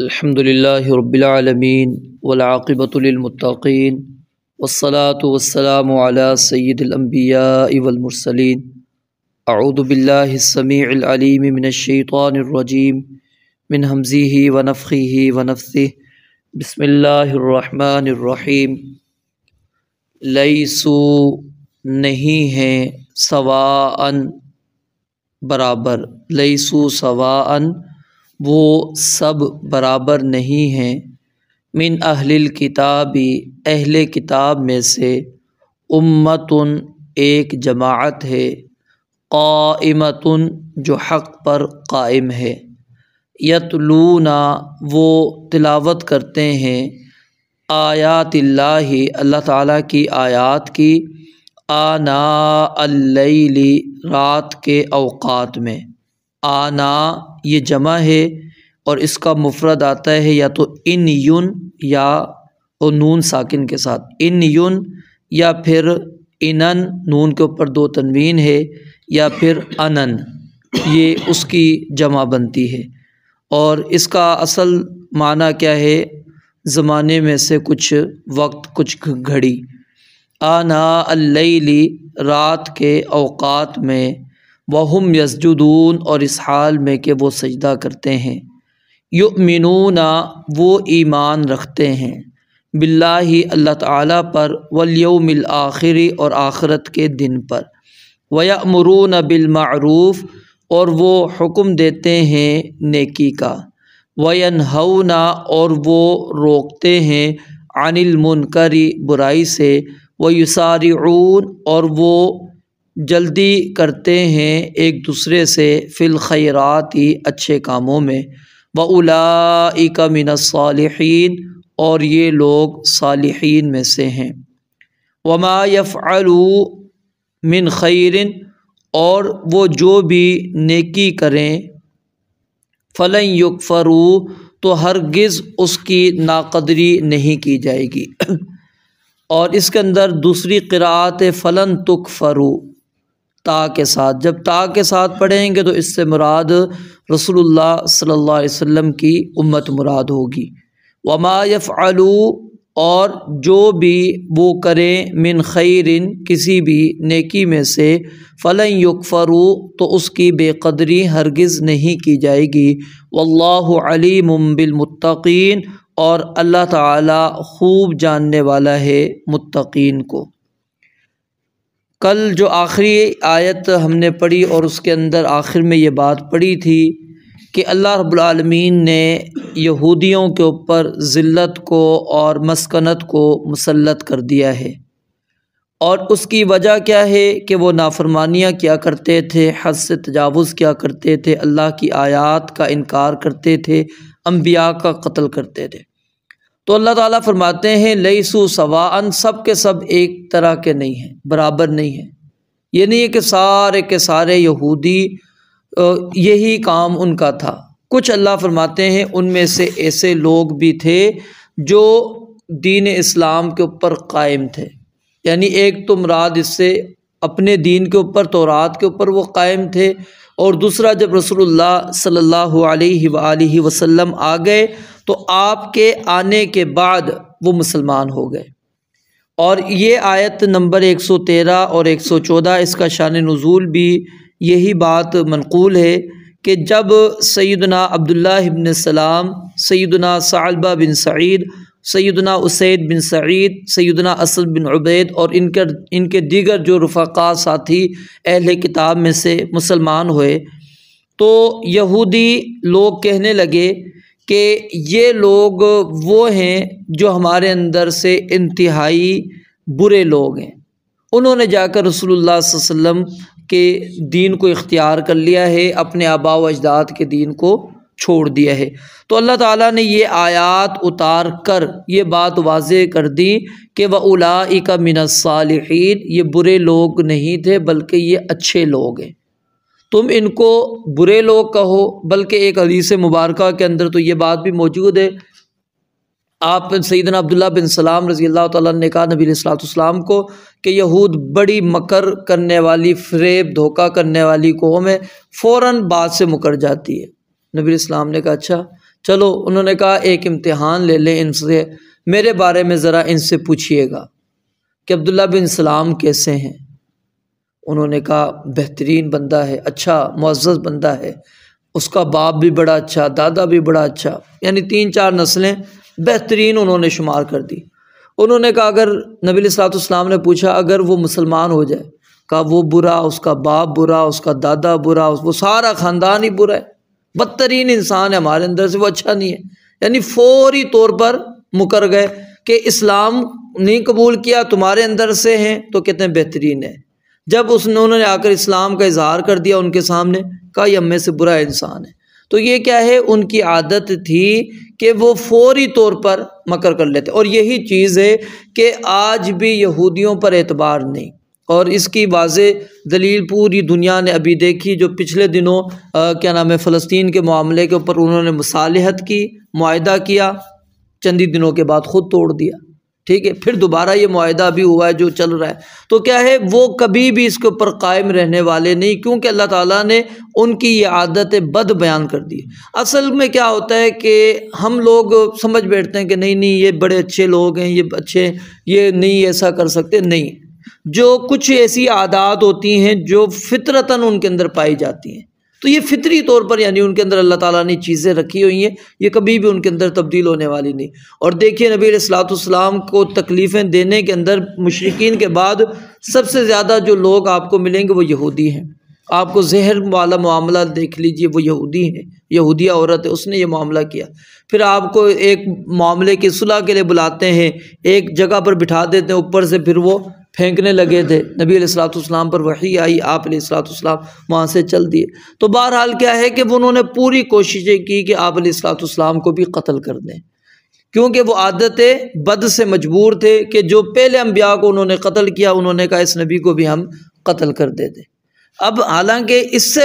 الحمدللہ رب العالمین والعاقبۃ للمتقین والصلاة والسلام علی سید الانبیاء والمرسلین اعوذ باللہ السمیع العلیم من الشیطان الرجیم من ہمزہ ونفخہ ونفثہ بسم اللہ الرحمن الرحیم لیسوا نہیں ہیں سواء برابر، لیسوا سواء وہ سب برابر نہیں ہیں، من اہل الکتاب اہل کتاب میں سے، امت ایک جماعت ہے، قائمۃ جو حق پر قائم ہے، یتلون وہ تلاوت کرتے ہیں، آیات اللہ اللہ تعالیٰ کی آیات کی، آناء اللیل رات کے اوقات میں۔ آناء یہ جمع ہے اور اس کا مفرد آتا ہے یا تو ان یون یا نون ساکن کے ساتھ، ان یون یا پھر انن نون کے اوپر دو تنوین ہے، یا پھر انن یہ اس کی جمع بنتی ہے، اور اس کا اصل معنی کیا ہے؟ زمانے میں سے کچھ وقت، کچھ گھڑی۔ آناء اللیل رات کے اوقات میں، وہم یسجدون اور اس حال میں کہ وہ سجدہ کرتے ہیں، یؤمنون وہ ایمان رکھتے ہیں، باللہ اللہ تعالیٰ پر، والیوم الآخر اور آخرت کے دن پر، ویأمرون بالمعروف اور وہ حکم دیتے ہیں نیکی کا، وینہون اور وہ روکتے ہیں عن المنکر برائی سے، ویسارعون اور وہ جلدی کرتے ہیں ایک دوسرے سے، فی الخیرات اچھے کاموں میں، وَأُولَئِكَ مِنَ الصَّالِحِينَ اور یہ لوگ صالحین میں سے ہیں۔ وَمَا يَفْعَلُوا مِنْ خَيْرٍ اور وہ جو بھی نیکی کریں، فَلَنْ يُكْفَرُوا تو ہرگز اس کی ناقدری نہیں کی جائے گی۔ اور اس کے اندر دوسری قرأت فَلَنْ تُكْفَرُوا تا کے ساتھ، جب تا کے ساتھ پڑھیں گے تو اس سے مراد رسول اللہ صلی اللہ علیہ وسلم کی امت مراد ہوگی۔ وما يفعلوا اور جو بھی وہ کریں، من خیر کسی بھی نیکی میں سے، فلن یکفروا تو اس کی بے قدری ہرگز نہیں کی جائے گی، واللہ علیم بالمتقین اور اللہ تعالی خوب جاننے والا ہے متقین کو۔ کل جو آخری آیت ہم نے پڑھی اور اس کے اندر آخر میں یہ بات پڑھی تھی کہ اللہ رب العالمین نے یہودیوں کے اوپر ذلت کو اور مسکنت کو مسلط کر دیا ہے، اور اس کی وجہ کیا ہے کہ وہ نافرمانیاں کیا کرتے تھے، حد سے تجاوز کیا کرتے تھے، اللہ کی آیات کا انکار کرتے تھے، انبیاء کا قتل کرتے تھے۔ تو اللہ تعالیٰ فرماتے ہیں لیسوا سواء سب کے سب ایک طرح کے نہیں ہیں، برابر نہیں ہیں۔ یہ نہیں ہے کہ سارے کے سارے یہودی یہی کام ان کا تھا، کچھ اللہ فرماتے ہیں ان میں سے ایسے لوگ بھی تھے جو دین اسلام کے اوپر قائم تھے، یعنی ایک تو مراد اس سے اپنے دین کے اوپر، تورات کے اوپر وہ قائم تھے، اور دوسرا جب رسول اللہ صلی اللہ علیہ وآلہ وسلم آ گئے تو آپ کے آنے کے بعد وہ مسلمان ہو گئے۔ اور یہ آیت نمبر 113 اور 114 اس کا شان نزول بھی یہی بات منقول ہے کہ جب سیدنا عبداللہ بن سلام، سیدنا ثعلبہ بن سعید، سیدنا اسید بن سعید، سیدنا اسد بن عبید اور ان کے دیگر جو رفقا ساتھی اہل کتاب میں سے مسلمان ہوئے، تو یہودی لوگ کہنے لگے کہ یہ لوگ وہ ہیں جو ہمارے اندر سے انتہائی برے لوگ ہیں، انہوں نے جا کر رسول اللہ صلی اللہ علیہ وسلم کے دین کو اختیار کر لیا ہے، اپنے آباء و اجداد کے دین کو چھوڑ دیا ہے۔ تو اللہ تعالیٰ نے یہ آیات اتار کر یہ بات واضح کر دی کہ وَأُولَئِكَ مِنَ الصَّالِحِينَ یہ برے لوگ نہیں تھے بلکہ یہ اچھے لوگ ہیں۔ تم ان کو برے لوگ کہو، بلکہ ایک حدیث مبارکہ کے اندر تو یہ بات بھی موجود ہے، آپ سیدنا عبداللہ بن سلام رضی اللہ تعالیٰ نے کہا نبی علیہ السلام کو کہ یہود بڑی مکر کرنے والی، فریب دھوکہ کرنے والی قوم ہے، فوراً بات سے مکر جاتی ہے۔ نبی علیہ السلام نے کہا اچھا چلو انہوں نے کہا ایک امتحان لے لیں ان سے، میرے بارے میں ذرا ان سے پوچھیے گا کہ عبداللہ بن سلام کیسے ہیں۔ انہوں نے کہا بہترین بندہ ہے، اچھا معزز بندہ ہے، اس کا باپ بھی بڑا اچھا، دادا بھی بڑا اچھا، یعنی 3-4 نسلیں بہترین انہوں نے شمار کر دی۔ انہوں نے کہا اگر نبی علیہ الصلوۃ والسلام نے پوچھا اگر وہ مسلمان ہو جائے، کہا وہ برا، اس کا باپ برا، اس کا دادا برا، وہ سارا خاندان ہی برا ہے، بدترین انسان ہے ہمارے اندر سے، وہ اچھا نہیں ہے۔ یعنی فوری طور پر مکر گئے کہ اسلام نہیں قبول کیا، تمہارے اندر سے ہیں تو کتنے بہترین ہیں۔ جب انہوں نے آ کر اسلام کا اظہار کر دیا ان کے سامنے، کہا یہ ہم میں سے برا انسان ہے۔ تو یہ کیا ہے، ان کی عادت تھی کہ وہ فوری طور پر مکر کر لیتے، اور یہی چیز ہے کہ آج بھی یہودیوں پر اعتبار نہیں، اور اس کی واضح دلیل پوری دنیا نے ابھی دیکھی۔ جو پچھلے دنوں کیا نام ہے فلسطین کے معاملے کے اوپر انہوں نے مصالحت کی، معاہدہ کیا، چند ہی دنوں کے بعد خود توڑ دیا، ٹھیک ہے، پھر دوبارہ یہ معاہدہ بھی ہوا ہے جو چل رہا ہے۔ تو کیا ہے، وہ کبھی بھی اس کے اوپر قائم رہنے والے نہیں، کیونکہ اللہ تعالیٰ نے ان کی یہ عادت بد بیان کر دی۔ اصل میں کیا ہوتا ہے کہ ہم لوگ سمجھ بیٹھتے ہیں کہ نہیں یہ بڑے اچھے لوگ ہیں، یہ اچھے، یہ نہیں ایسا کر سکتے، نہیں، جو کچھ ایسی عادات ہوتی ہیں جو فطرتاً ان کے اندر پائی جاتی ہیں، تو یہ فطری طور پر یعنی ان کے اندر اللہ تعالیٰ نے چیزیں رکھی ہوئی ہیں، یہ کبھی بھی ان کے اندر تبدیل ہونے والی نہیں۔ اور دیکھیے نبی علیہ الصلوۃ والسلام کو تکلیفیں دینے کے اندر مشرکین کے بعد سب سے زیادہ جو لوگ آپ کو ملیں گے وہ یہودی ہیں۔ آپ کو زہر والا معاملہ دیکھ لیجئے، وہ یہودی ہیں، یہودیہ عورت ہے، اس نے یہ معاملہ کیا۔ پھر آپ کو ایک معاملے کی صلح کے لیے بلاتے ہیں، ایک جگہ پر بٹھا دیتے ہیں، اوپر سے پھر وہ پھینکنے لگے تھے، نبی علیہ الصلوۃ والسلام پر وحی آئی، آپ علیہ الصلوۃ والسلام وہاں سے چل دیے۔ تو بہرحال کیا ہے کہ انہوں نے پوری کوششیں کی کہ آپ علیہ الصلوۃ والسلام کو بھی قتل کر دیں، کیونکہ وہ عادت بد سے مجبور تھے کہ جو پہلے انبیاء کو انہوں نے قتل کیا، انہوں نے کہا اس نبی کو بھی ہم قتل کر دیتے۔ اب حالانکہ اس سے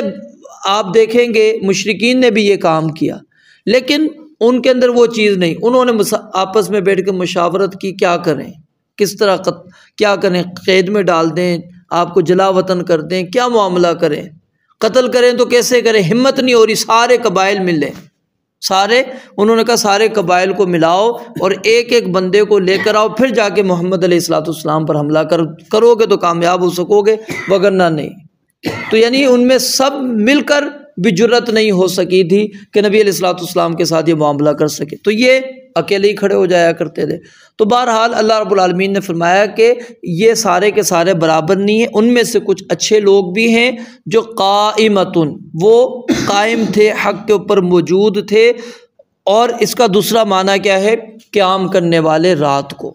آپ دیکھیں گے مشرکین نے بھی یہ کام کیا، لیکن ان کے اندر وہ چیز نہیں، انہوں نے آپس میں بیٹھ کے مشاورت کی کیا کریں، کس طرح کیا کریں، قید میں ڈال دیں، آپ کو جلا وطن کر دیں، کیا معاملہ کریں، قتل کریں تو کیسے کریں، ہمت نہیں ہو رہی، سارے قبائل مل لیں، سارے، انہوں نے کہا سارے قبائل کو ملاؤ اور ایک ایک بندے کو لے کر آؤ، پھر جا کے محمد علیہ الصلوۃ والسلام پر حملہ کرو گے تو کامیاب ہو سکو گے، وگرنہ نہیں۔ تو یعنی ان میں سب مل کر بھی جرت نہیں ہو سکی تھی کہ نبی علیہ الصلوۃ والسلام کے ساتھ یہ معاملہ کر سکے، تو یہ اکیلے ہی کھڑے ہو جایا کرتے تھے۔ تو بہرحال اللہ رب العالمین نے فرمایا کہ یہ سارے کے سارے برابر نہیں ہیں، ان میں سے کچھ اچھے لوگ بھی ہیں جو قائمتن، وہ قائم تھے، حق کے اوپر موجود تھے، اور اس کا دوسرا معنی کیا ہے، قیام کرنے والے رات کو،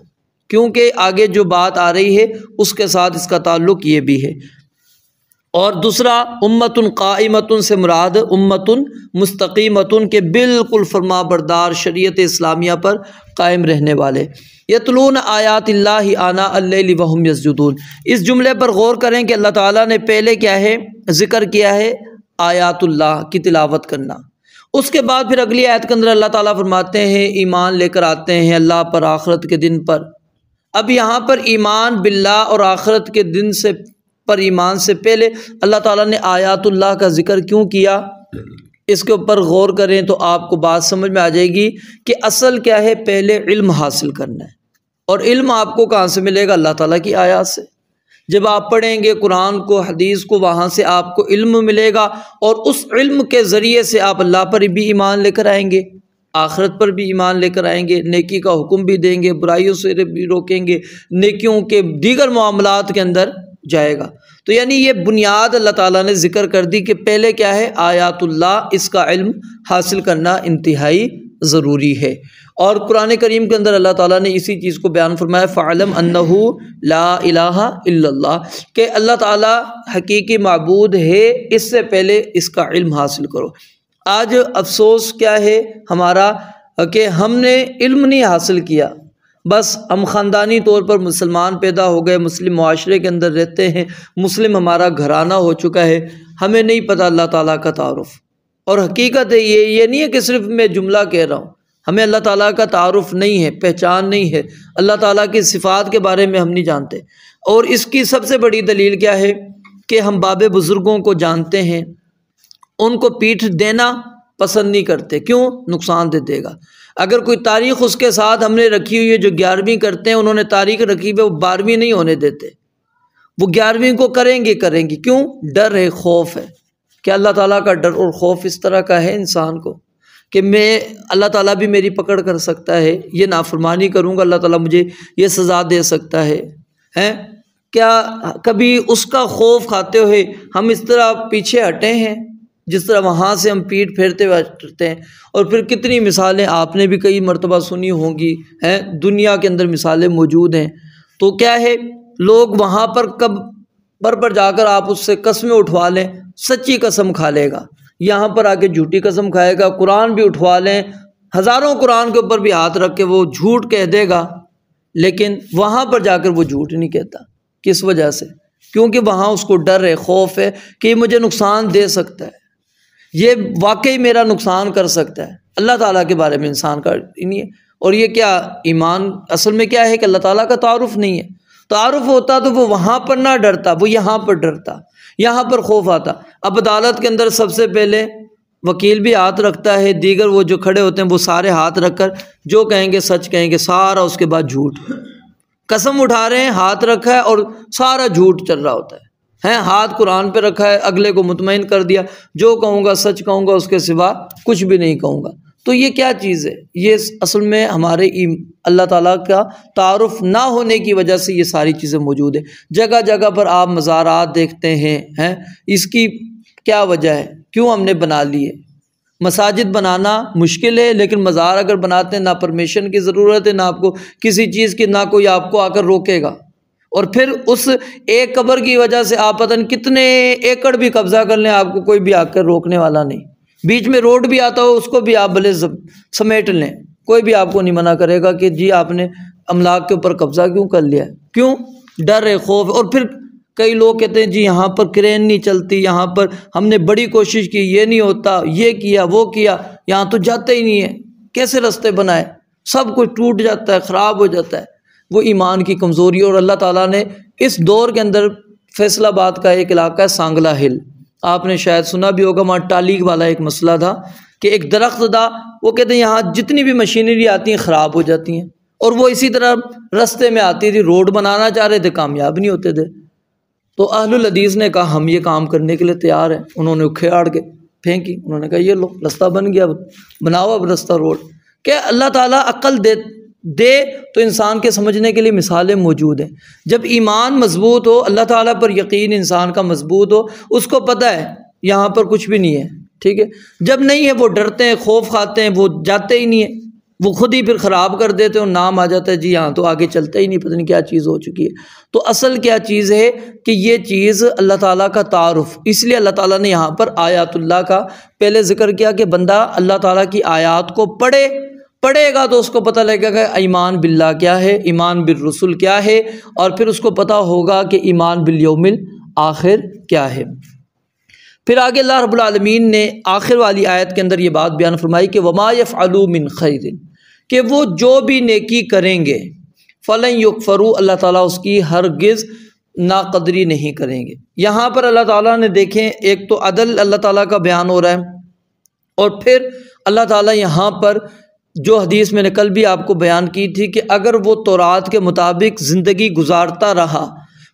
کیونکہ آگے جو بات آ رہی ہے اس کے ساتھ اس کا تعلق یہ بھی ہے۔ اور دوسرا امتن قائمتن سے مراد امتن مستقیمتن کے بالکل فرما بردار شریعت اسلامیہ پر قائم رہنے والے۔ یتلون آیات اللہ آناء اللیل وہم یسجدون، اس جملے پر غور کریں کہ اللہ تعالیٰ نے پہلے کیا ہے ذکر کیا ہے، آیات اللہ کی تلاوت کرنا، اس کے بعد پھر اگلی آیت کے اندر اللہ تعالیٰ فرماتے ہیں ایمان لے کر آتے ہیں اللہ پر، آخرت کے دن پر۔ اب یہاں پر ایمان باللہ اور آخرت کے دن سے پر ایمان سے پہلے اللہ تعالیٰ نے آیات اللہ کا ذکر کیوں کیا، اس کے اوپر غور کریں تو آپ کو بات سمجھ میں آ جائے گی کہ اصل کیا ہے، پہلے علم حاصل کرنا ہے، اور علم آپ کو کہاں سے ملے گا، اللہ تعالیٰ کی آیات سے۔ جب آپ پڑھیں گے قرآن کو، حدیث کو، وہاں سے آپ کو علم ملے گا، اور اس علم کے ذریعے سے آپ اللہ پر بھی ایمان لے کر آئیں گے، آخرت پر بھی ایمان لے کر آئیں گے، نیکی کا حکم بھی دیں گے، برائیوں سے بھی روکیں گے، نیکیوں کے دیگر معاملات کے اندر جائے گا۔ تو یعنی یہ بنیاد اللہ تعالیٰ نے ذکر کر دی کہ پہلے کیا ہے، آیات اللہ، اس کا علم حاصل کرنا انتہائی ضروری ہے۔ اور قرآن کریم کے اندر اللہ تعالیٰ نے اسی چیز کو بیان فرمایا، فَعْلَمْ أَنَّهُ لَا إِلَٰهَ إِلَّا اللَّهُ، کہ اللہ تعالیٰ حقیقی معبود ہے، اس سے پہلے اس کا علم حاصل کرو۔ آج افسوس کیا ہے ہمارا کہ ہم نے علم نہیں حاصل کیا، بس ہم خاندانی طور پر مسلمان پیدا ہو گئے، مسلم معاشرے کے اندر رہتے ہیں، مسلم ہمارا گھرانہ ہو چکا ہے، ہمیں نہیں پتہ اللہ تعالیٰ کا تعارف۔ اور حقیقت ہے یہ نہیں ہے کہ صرف میں جملہ کہہ رہا ہوں، ہمیں اللہ تعالیٰ کا تعارف نہیں ہے، پہچان نہیں ہے، اللہ تعالیٰ کی صفات کے بارے میں ہم نہیں جانتے۔ اور اس کی سب سے بڑی دلیل کیا ہے کہ ہم باب بزرگوں کو جانتے ہیں، ان کو پیٹھ دینا پسند نہیں کرتے، کیوں؟ نقصان دے دے گا۔ اگر کوئی تاریخ اس کے ساتھ ہم نے رکھی ہوئی ہے، جو 11ویں کرتے ہیں انہوں نے تاریخ رکھی ہوئی ہے، وہ 12ویں نہیں ہونے دیتے، وہ 11ویں کو کریں گے، کیوں؟ ڈر ہے، خوف ہے کہ اللہ تعالیٰ کا ڈر اور خوف اس طرح کا ہے انسان کو کہ اللہ تعالیٰ بھی میری پکڑ کر سکتا ہے، یہ نافرمانی کروں گا اللہ تعالیٰ مجھے یہ سزا دے سکتا ہے۔ کیا کبھی اس کا خوف کھاتے ہوئے ہم اس طرح پیچھے ہٹے ہیں جس طرح وہاں سے ہم پیٹھ پھیرتے ہوئے ہٹتے ہیں؟ اور پھر کتنی مثالیں آپ نے بھی کئی مرتبہ سنی ہوں گی، دنیا کے اندر مثالیں موجود ہیں۔ تو کیا ہے، لوگ وہاں پر قبر پر جا کر آپ اس سے قسمیں اٹھوا لیں، سچی قسم کھا لے گا، یہاں پر آ کے جھوٹی قسم کھائے گا، قرآن بھی اٹھوا لیں، ہزاروں قرآن کے اوپر بھی ہاتھ رکھ کے وہ جھوٹ کہہ دے گا، لیکن وہاں پر جا کر وہ جھوٹ نہیں کہتا۔ کس وجہ سے؟ کیونکہ وہاں اس کو ڈر ہے، خوف ہے کہ یہ مجھے نقصان دے سکتا ہے، یہ واقعی میرا نقصان کر سکتا ہے۔ اللہ تعالیٰ کے بارے میں انسان کا نہیں ہے۔ اور یہ کیا ایمان اصل میں کیا ہے کہ اللہ تعالیٰ کا تعارف نہیں ہے۔ تعارف ہوتا تو وہ وہاں پر نہ ڈرتا، وہ یہاں پر ڈرتا، یہاں پر خوف آتا۔ اب عدالت کے اندر سب سے پہلے وکیل بھی ہاتھ رکھتا ہے، دیگر وہ جو کھڑے ہوتے ہیں وہ سارے ہاتھ رکھ کر جو کہیں گے سچ کہیں گے، سارا اس کے بعد جھوٹ۔ قسم اٹھا رہے ہیں، ہاتھ رکھا ہے اور سارا جھوٹ چل رہا ہوتا ہے، ہاتھ قرآن پہ رکھا ہے، اگلے کو مطمئن کر دیا، جو کہوں گا سچ کہوں گا، اس کے سوا کچھ بھی نہیں کہوں گا۔ تو یہ کیا چیز ہے؟ یہ اصل میں ہمارے اللہ تعالیٰ کا تعارف نہ ہونے کی وجہ سے یہ ساری چیزیں موجود ہیں۔ جگہ جگہ پر آپ مزارات دیکھتے ہیں، اس کی کیا وجہ ہے؟ کیوں ہم نے بنا لیے؟ مساجد بنانا مشکل ہے، لیکن مزار اگر بناتے ہیں نہ پرمیشن کی ضرورت ہے، نہ آپ کو کسی چیز کی، نہ کوئی آپ کو آ کر روکے گا۔ اور پھر اس ایک قبر کی وجہ سے آپ پتہ نہیں کتنے ایکڑ بھی قبضہ کر لیں، آپ کو کوئی بھی آ کر روکنے والا نہیں۔ بیچ میں روڈ بھی آتا ہو، اس کو بھی آپ بھلے سمیٹ لیں، کوئی بھی آپ کو نہیں منع کرے گا کہ جی آپ نے املاک کے اوپر قبضہ کیوں کر لیا ہے؟ کیوں؟ ڈر ہے، خوف ہے۔ اور پھر کئی لوگ کہتے ہیں جی یہاں پر کرین نہیں چلتی، یہاں پر ہم نے بڑی کوشش کی، یہ نہیں ہوتا، یہ کیا وہ کیا، یہاں تو جاتے ہی نہیں ہے، کیسے راستے بنائے؟ سب کچھ ٹوٹ جاتا ہے، خراب ہو جاتا ہے۔ وہ ایمان کی کمزوری۔ اور اللہ تعالیٰ نے اس دور کے اندر فیصل آباد کا ایک علاقہ ہے سانگلا ہل، آپ نے شاید سنا بھی ہوگا، وہاں ٹالی والا ایک مسئلہ تھا کہ ایک درخت تھا، وہ کہتے ہیں یہاں جتنی بھی مشینری آتی ہیں خراب ہو جاتی ہیں، اور وہ اسی طرح رستے میں آتی تھی، روڈ بنانا چاہ رہے تھے، کامیاب نہیں ہوتے تھے۔ تو اہل الحدیث نے کہا ہم یہ کام کرنے کے لیے تیار ہیں، انہوں نے کھیاڑ کے پھینکی، انہوں نے کہا یہ لو رستہ بن گیا، بناؤ اب رستہ روڈ۔ کہ اللہ تعالیٰ عقل دے تو انسان کے سمجھنے کے لیے مثالیں موجود ہیں۔ جب ایمان مضبوط ہو، اللہ تعالیٰ پر یقین انسان کا مضبوط ہو، اس کو پتہ ہے یہاں پر کچھ بھی نہیں ہے، ٹھیک ہے۔ جب نہیں ہے وہ ڈرتے ہیں، خوف کھاتے ہیں، وہ جاتے ہی نہیں ہیں، وہ خود ہی پھر خراب کر دیتے ہیں، اور نام آ جاتا ہے جی یہاں تو آگے چلتا ہی نہیں، پتہ نہیں کیا چیز ہو چکی ہے۔ تو اصل کیا چیز ہے کہ یہ چیز اللہ تعالیٰ کا تعارف، اس لیے اللہ تعالیٰ نے یہاں پر آیات اللہ کا پہلے ذکر کیا کہ بندہ اللہ تعالیٰ کی آیات کو پڑھے گا تو اس کو پتہ لگے گا کہ ایمان باللہ کیا ہے، ایمان بالرسل کیا ہے، اور پھر اس کو پتہ ہوگا کہ ایمان بالیوم الآخر کیا ہے۔ پھر آگے اللہ رب العالمین نے آخر والی آیت کے اندر یہ بات بیان فرمائی کہ وما یفعلوا من خیر، کہ وہ جو بھی نیکی کریں گے فلن یکفروا، اللہ تعالیٰ اس کی ہرگز ناقدری نہیں کریں گے۔ یہاں پر اللہ تعالیٰ نے دیکھیں، ایک تو عدل اللہ تعالیٰ کا بیان ہو رہا ہے، اور پھر اللہ تعالیٰ یہاں پر جو حدیث میں نے کل بھی آپ کو بیان کی تھی کہ اگر وہ تورات کے مطابق زندگی گزارتا رہا،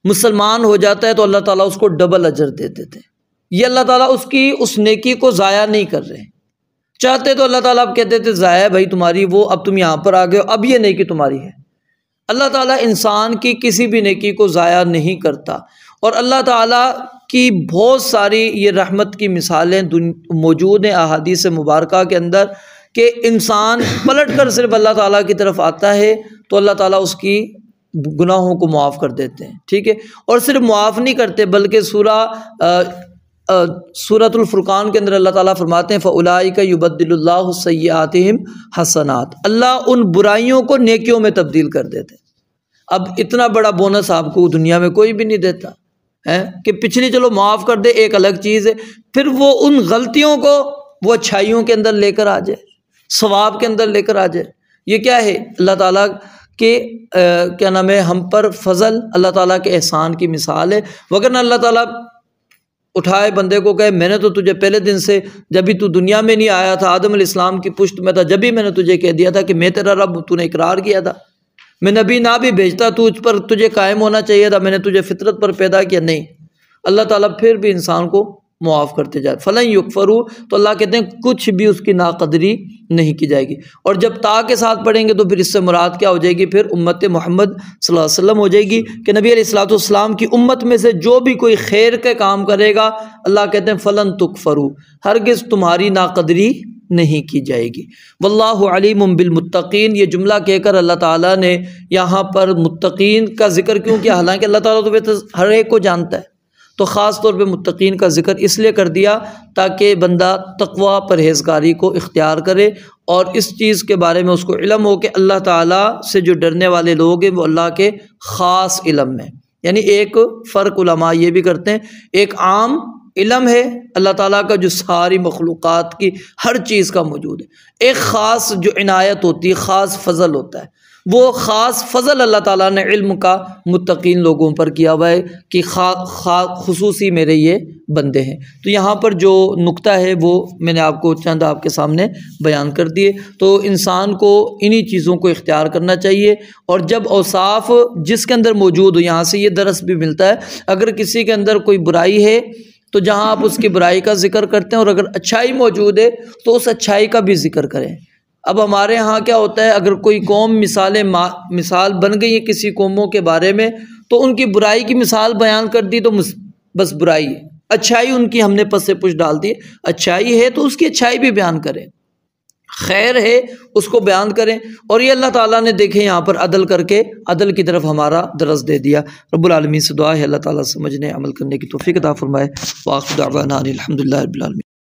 مسلمان ہو جاتا ہے تو اللہ تعالیٰ اس کو ڈبل اجر دیتے تھے۔ یہ اللہ تعالیٰ اس نیکی کو ضائع نہیں کر رہے، چاہتے تو اللہ تعالیٰ اب کہتے تھے ضائع بھائی تمہاری، وہ اب تم یہاں پر آ گئے ہو، اب یہ نیکی تمہاری ہے۔ اللہ تعالیٰ انسان کی کسی بھی نیکی کو ضائع نہیں کرتا، اور اللہ تعالیٰ کی بہت ساری یہ رحمت کی مثالیں موجود ہیں احادیث مبارکہ کے اندر کہ انسان پلٹ کر صرف اللہ تعالیٰ کی طرف آتا ہے تو اللہ تعالیٰ اس کی گناہوں کو معاف کر دیتے ہیں، ٹھیک ہے۔ اور صرف معاف نہیں کرتے بلکہ سورۃ الفرقان کے اندر اللہ تعالیٰ فرماتے ہیں فَأُولَٰئِکَ يُبَدِّلُ اللَّهُ سَیِّئَاتِهِمْ حَسَنَات، اللہ ان برائیوں کو نیکیوں میں تبدیل کر دیتے۔ اب اتنا بڑا بونس آپ کو دنیا میں کوئی بھی نہیں دیتا ہے کہ پچھلی چلو معاف کر دے، ایک الگ چیز ہے، پھر وہ ان غلطیوں کو وہ اچھائیوں کے اندر لے کر آ جائے، ثواب کے اندر لے کر آ جائے۔ یہ کیا ہے؟ اللہ تعالیٰ کے کیا نام ہے، ہم پر فضل، اللہ تعالیٰ کے احسان کی مثال ہے۔ وگرنہ اللہ تعالیٰ اٹھائے بندے کو کہے میں نے تو تجھے پہلے دن سے جب بھی تو دنیا میں نہیں آیا تھا، آدم علیہ السلام کی پشت میں تھا، جب بھی میں نے تجھے کہہ دیا تھا کہ میں تیرا رب، تو نے اقرار کیا تھا، میں نبی نہ بھی بھیجتا تو اس پر تجھے قائم ہونا چاہیے تھا، میں نے تجھے فطرت پر پیدا کیا، نہیں۔ اللہ تعالیٰ پھر بھی انسان کو معاف کرتے جائے، فَلَن يُغْفَرُوا، تو اللہ کہتے ہیں کچھ بھی اس کی ناقدری نہیں کی جائے گی۔ اور جب تا کے ساتھ پڑھیں گے تو پھر اس سے مراد کیا ہو جائے گی؟ پھر امت محمد صلی اللہ علیہ وسلم ہو جائے گی کہ نبی علیہ الصلوۃ والسلام کی امت میں سے جو بھی کوئی خیر کے کام کرے گا، اللہ کہتے ہیں فَلَن تُغْفَرُوا، ہرگز تمہاری ناقدری نہیں کی جائے گی۔ واللہ علیم بالمتقین، یہ جملہ کہہ کر اللہ تعالیٰ نے یہاں پر متقین کا ذکر کیوں کیا؟ حالانکہ اللہ تعالیٰ تو ہر ایک کو جانتا ہے، تو خاص طور پہ متقین کا ذکر اس لیے کر دیا تاکہ بندہ تقوی پرہیزگاری کو اختیار کرے اور اس چیز کے بارے میں اس کو علم ہو کہ اللہ تعالیٰ سے جو ڈرنے والے لوگ ہیں وہ اللہ کے خاص علم میں، یعنی ایک فرق علماء یہ بھی کرتے ہیں، ایک عام علم ہے اللہ تعالیٰ کا جو ساری مخلوقات کی ہر چیز کا موجود ہے، ایک خاص جو عنایت ہوتی ہے، خاص فضل ہوتا ہے، وہ خاص فضل اللہ تعالیٰ نے علم کا متقین لوگوں پر کیا ہوا ہے کہ خصوصی میرے یہ بندے ہیں۔ تو یہاں پر جو نقطہ ہے وہ میں نے آپ کو چند آپ کے سامنے بیان کر دیے۔ تو انسان کو انہی چیزوں کو اختیار کرنا چاہیے، اور جب اوصاف جس کے اندر موجود ہو، یہاں سے یہ درس بھی ملتا ہے، اگر کسی کے اندر کوئی برائی ہے تو جہاں آپ اس کی برائی کا ذکر کرتے ہیں، اور اگر اچھائی موجود ہے تو اس اچھائی کا بھی ذکر کریں۔ اب ہمارے ہاں کیا ہوتا ہے، اگر کوئی قوم مثال بن گئی ہے کسی قوموں کے بارے میں، تو ان کی برائی کی مثال بیان کر دی تو بس برائی ہے، اچھائی ان کی ہم نے پس پش ڈال دی، اچھائی ہے تو اس کی اچھائی بھی بیان کریں، خیر ہے اس کو بیان کریں۔ اور یہ اللہ تعالیٰ نے دیکھیں یہاں پر عدل کر کے عدل کی طرف ہمارا درس دے دیا۔ رب العالمین سے دعا ہے اللہ تعالیٰ سمجھنے عمل کرنے کی توفیق عطا فرمائے۔ وآخر دعوانا الحمدللہ رب العالمین۔